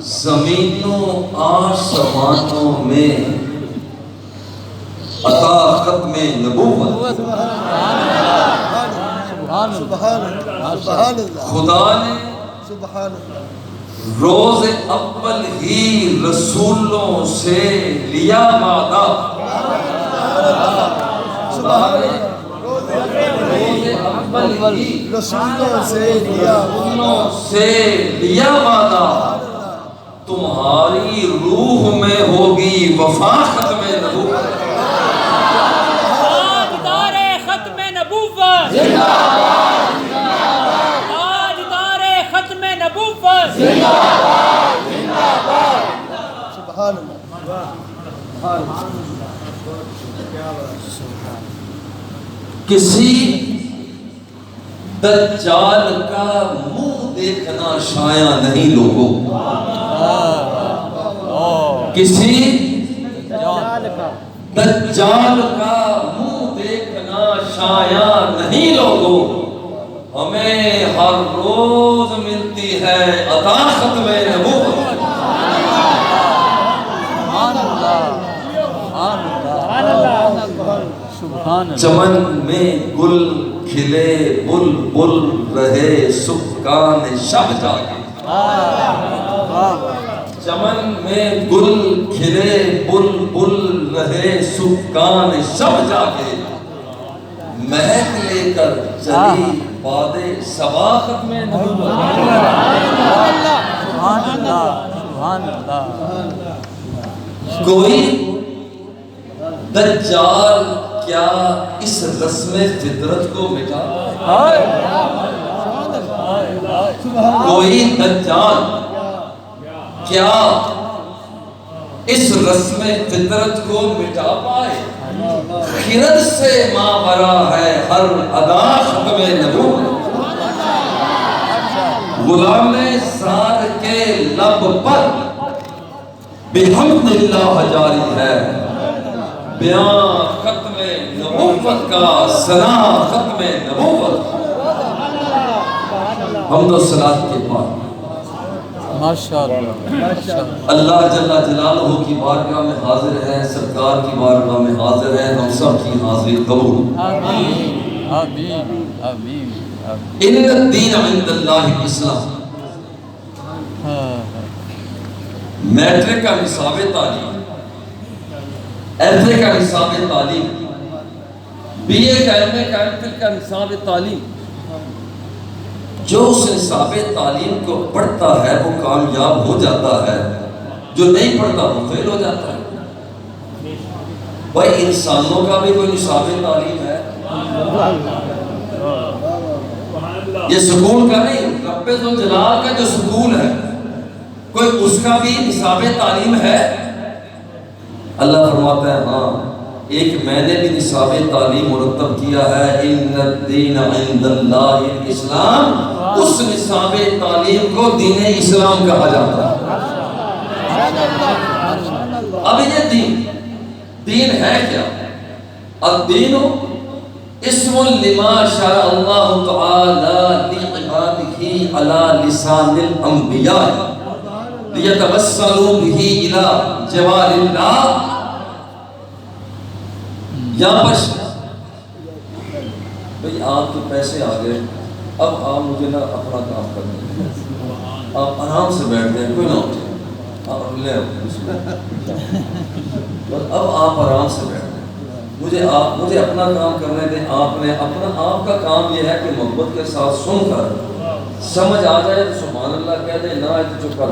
زمینوں آسمانوں میں عطا ختم نبوت خدا نے روز اول ہی رسولوں سے لیا وعدہ رسولوں سے لیا وعدہ تمہاری روح میں ہوگی وفا ختم نبوت تاجدار ختم نبوت تاجدار ختم نبوت سبحان اللہ کسی دجال کا منہ دیکھنا شایع نہیں لوگوں کسی دجال کا منہ دیکھنا شایع نہیں لوگوں ہمیں ہر روز ملتی ہے عطا ختم نبوت چمن میں گل کھلے بل بل رہے سکان شب جاگے چمن میں گل کھلے بل بل رہے سکان شب جاگے مہک لے کر چلی باد صبا ختم نبوت کوئی دجال کیا اس رسم فطرت کو مٹا کوئی دجال کیا اس رسم فطرت کو مٹا پائے خرد سے ماورا ہے ہر ادا ختم نبوت غلام زار کے لب پر بحمد اللہ جاری ہے بیان ختم نبوت کا ثنا ختم نبوت حمد و صلاۃ کے بعد اللہ جل جلالہ کی بارگاہ میں حاضر ہے سرکار کی بارگاہ میں حاضر ہے ہم سب کی حاضری قبول ان الدین عند اللہ الاسلام میٹرک کا نصاب تعلیم ایف اے کا نصاب تعلیم بی اے کا ایم اے کا ایم فل کا نصاب تعلیم جو اس نصاب تعلیم کو پڑھتا ہے وہ کامیاب ہو جاتا ہے جو نہیں پڑھتا وہ فیل ہو جاتا ہے بھائی انسانوں کا بھی کوئی نصاب تعلیم ہے یہ سکول کا نہیں رب ذوالجلال کا جو سکول ہے کوئی اس کا بھی نصاب تعلیم ہے اللہ فرماتا ہے ہاں ایک میں نے بھی نصاب تعلیم مرتب کیا ہے ان الدین عند اللہ الاسلام اس نصاب تعلیم کو دین اسلام کہا جاتا ہے اب یہ دین ہے کیا الدین اسم لما شرع اللہ تعالی لعبادہ علی لسان الانبیاء لیتوسلوا به الى جوار اللہ یہاں پر بھئی آپ کے پیسے آ گئے اب آپ مجھے نہ اپنا کام کرنے دیں آپ آرام سے بیٹھ جائیں کوئی نہ اٹھے آپ لے اب آپ آرام سے بیٹھ جائیں مجھے اپنا کام کرنے دیں آپ کا کام یہ ہے کہ محبت کے ساتھ سن کر سمجھ آ جائے تو سبحان اللہ کہہ دیں نہ آئے تو چپ کر